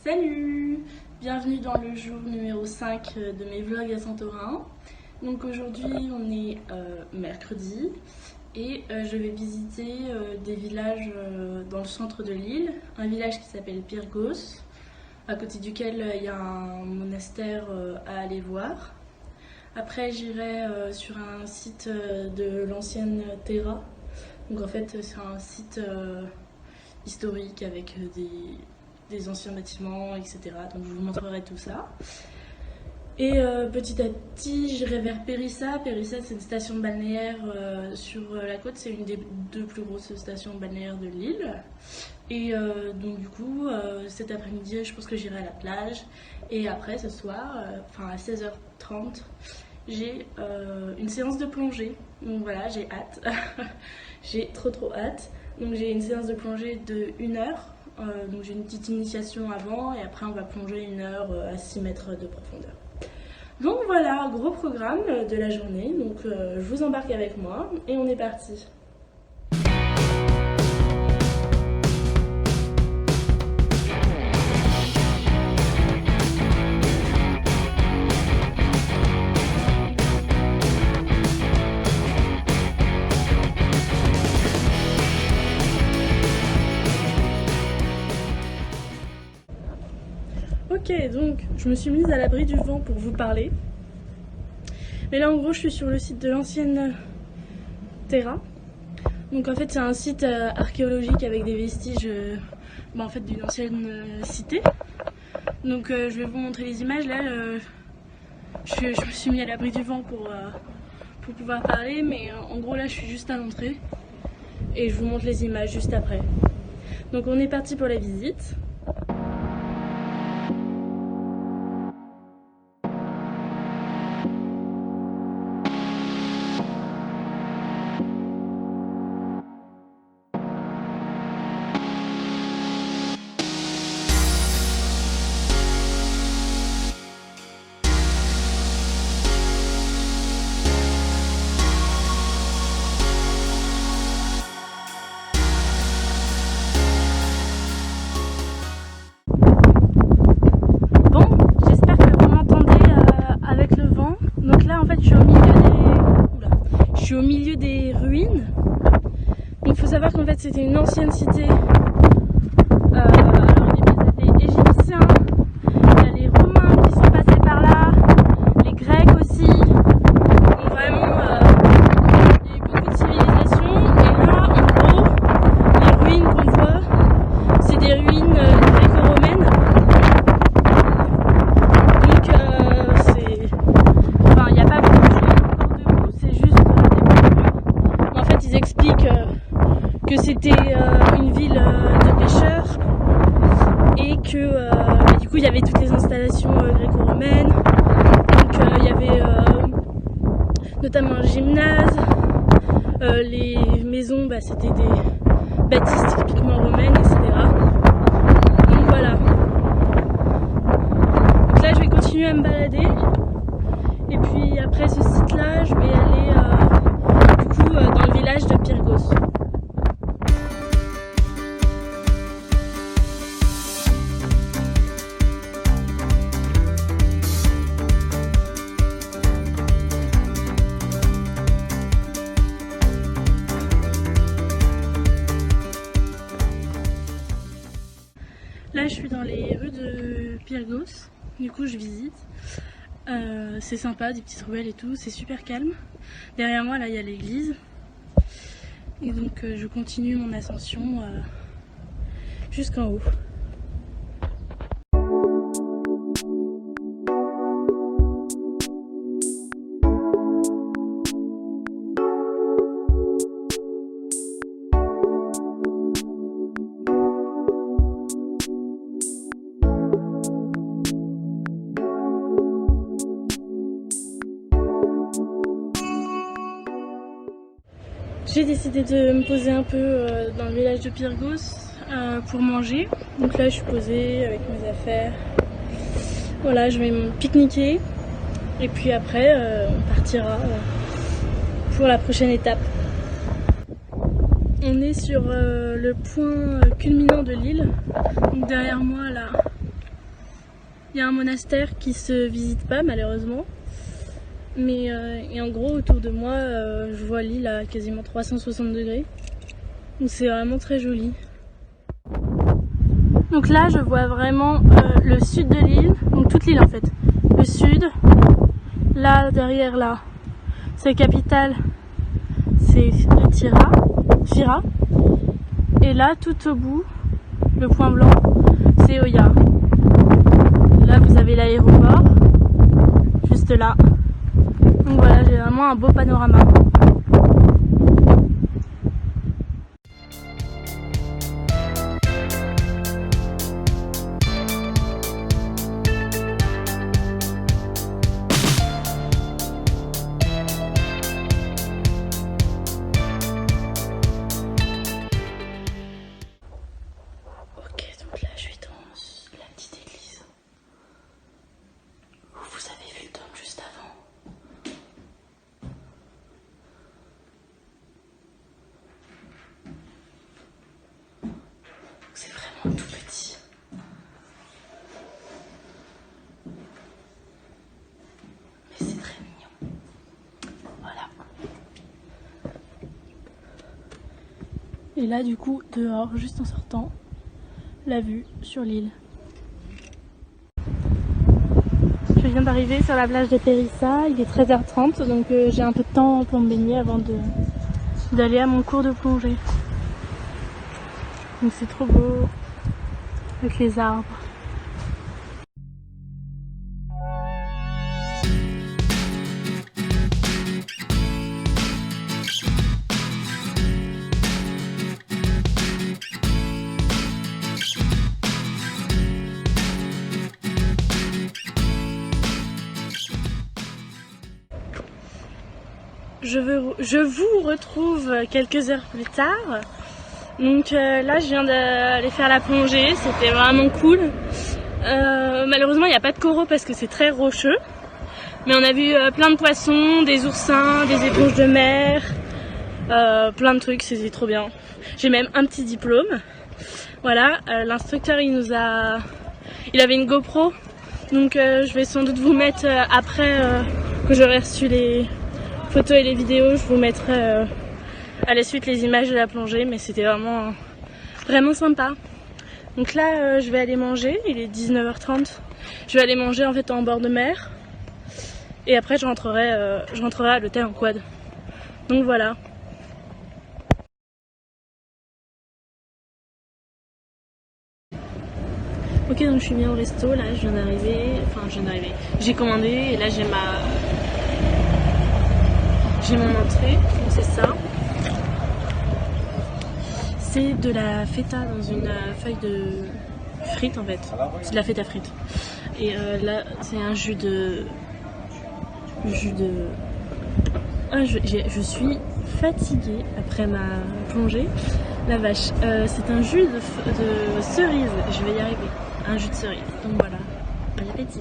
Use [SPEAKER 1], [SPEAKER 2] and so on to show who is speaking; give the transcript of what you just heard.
[SPEAKER 1] Salut! Bienvenue dans le jour numéro 5 de mes vlogs à Santorin. Donc aujourd'hui on est mercredi et je vais visiter des villages dans le centre de l'île. Un village qui s'appelle Pyrgos, à côté duquel il y a un monastère à aller voir. Après j'irai sur un site de l'ancienne Terra. Donc en fait c'est un site historique avec des anciens bâtiments, etc. Donc je vous montrerai tout ça. Et petit à petit, j'irai vers Périssa. Périssa, c'est une station balnéaire sur la côte. C'est une des deux plus grosses stations balnéaires de l'île. Et donc du coup, cet après-midi, je pense que j'irai à la plage. Et après, ce soir, à 16h30, j'ai une séance de plongée. Donc voilà, j'ai hâte. J'ai trop hâte. Donc j'ai une séance de plongée de 1 heure. Donc j'ai une petite initiation avant et après on va plonger 1 heure à 6 mètres de profondeur. Donc voilà, gros programme de la journée. Donc je vous embarque avec moi et on est parti. Ok, donc je me suis mise à l'abri du vent pour vous parler. Mais là en gros je suis sur le site de l'ancienne Terra. Donc en fait c'est un site archéologique avec des vestiges d'une ancienne cité. Donc je vais vous montrer les images. Là je me suis mis à l'abri du vent pour pouvoir parler. Mais en gros là je suis juste à l'entrée. Et je vous montre les images juste après. Donc on est parti pour la visite. Je suis au milieu des ruines. Donc il faut savoir qu'en fait c'était une ancienne cité. Alors il y a des Égyptiens, il y a les Romains qui sont passés par là, les Grecs aussi. Donc vraiment il y a eu beaucoup de civilisations. Et là en gros les ruines qu'on voit c'est des ruines gréco-romaines. Donc il n'y a pas beaucoup de ruines encore debout, c'est juste ils expliquent que c'était une ville de pêcheurs et que du coup il y avait toutes les installations gréco-romaines. Donc il y avait notamment un gymnase, les maisons c'était des bâtisses typiquement romaines, etc. Donc voilà. Donc là je vais continuer à me balader et puis après ce site là je vais aller dans le village de Pyrgos. Là je suis dans les rues de Pyrgos, du coup je visite. C'est sympa, des petites ruelles et tout, c'est super calme. Derrière moi là il y a l'église. Et donc je continue mon ascension jusqu'en haut. J'ai décidé de me poser un peu dans le village de Pyrgos pour manger. Donc là je suis posée avec mes affaires. Voilà, je vais me pique-niquer et puis après on partira pour la prochaine étape. On est sur le point culminant de l'île. Donc derrière moi là, Il y a un monastère qui se visite pas malheureusement. Mais et en gros autour de moi je vois l'île à quasiment 360 degrés. Donc c'est vraiment très joli. Donc là je vois vraiment le sud de l'île, donc toute l'île en fait. Le sud, là derrière là, c'est la capitale, c'est Fira. Et là tout au bout, le point blanc, c'est Oya. Là vous avez l'aéroport, juste là. Donc voilà, j'ai vraiment un beau panorama. Ok, donc là je suis dans la petite église. Vous avez vu le dôme juste avant. C'est vraiment tout petit. Mais c'est très mignon. Voilà. Et là du coup, dehors, juste en sortant, la vue sur l'île. Je viens d'arriver sur la plage de Périssa, il est 13h30, donc j'ai un peu de temps pour me baigner avant d'aller à mon cours de plongée. Donc c'est trop beau, avec les arbres. Je vous retrouve quelques heures plus tard. Donc là je viens d'aller faire la plongée, c'était vraiment cool. Malheureusement il n'y a pas de coraux parce que c'est très rocheux. Mais on a vu plein de poissons, des oursins, des éponges de mer, plein de trucs, c'était trop bien. J'ai même un petit diplôme. Voilà, l'instructeur il avait une GoPro. Donc je vais sans doute vous mettre après que j'aurai reçu les photos et les vidéos, je vous mettrai à la suite les images de la plongée, mais c'était vraiment sympa. Donc là je vais aller manger, il est 19h30. Je vais aller manger en fait en bord de mer. Et après je rentrerai à l'hôtel en quad. Donc voilà. Ok, donc je suis bien au resto, là je viens d'arriver, j'ai commandé et là j'ai mon entrée, donc c'est ça. C'est de la feta dans une feuille de frites en fait, c'est de la feta frite. Et là c'est un jus de... Ah, je suis fatiguée après ma plongée, la vache. C'est un jus de cerise, je vais y arriver. Un jus de cerise, donc voilà, bon appétit.